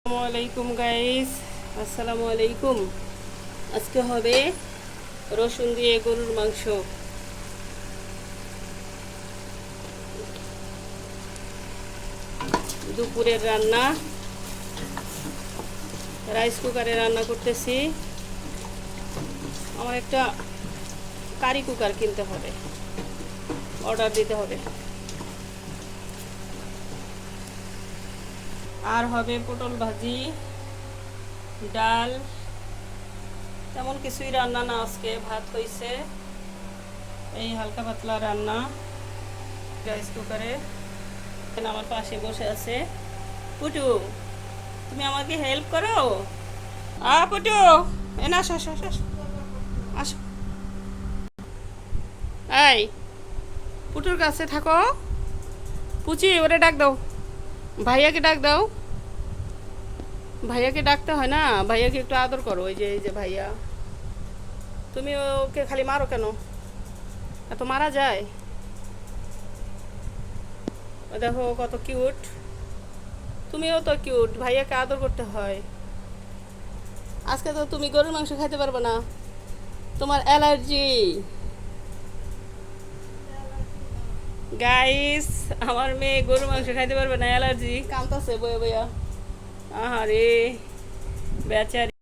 আসসালামাইকুম গাইস, আসসালামু আলাইকুম। আজকে হবে রসুন দিয়ে গরুর মাংস। দুপুরের রান্না, রাইস কুকারে রান্না করতেছি। আমার একটা কারি কুকার কিনতে হবে, অর্ডার দিতে হবে। আর হবে পটল ভাজি, ডাল, তেমন কিছুই রান্না না। আজকে ভাত হয়েছে, এই হালকা পাতলা রান্না রাইস কুকারে। আমার পাশে বসে আছে পুটু, তুমি আমাকে হেল্প করো। পুটু, এনা আসো আসো আসো আসো। এই পুটুর কাছে থাকো। পুচি, ওরে ডাক দাও, ভাইয়াকে ডাক দাও। ভাইয়াকে ডাকতে হয় না, ভাইয়াকে একটু আদর করো। এই যে ভাইয়া, তুমি ওকে খালি মারো কেন? এত মারা যায়? ও দেখো কত কিউট, তুমিও তো কিউট, ভাইয়াকে আদর করতে হয়। আজকে তো তুমি গরুর মাংস খাইতে পারবে না, তোমার অ্যালার্জি। গাইস, আমার মেয়ে গরুর মাংস খাইতে পারবে না, অ্যালার্জি। কামতাছে বইয়া বইয়া। আহারে বেচারি।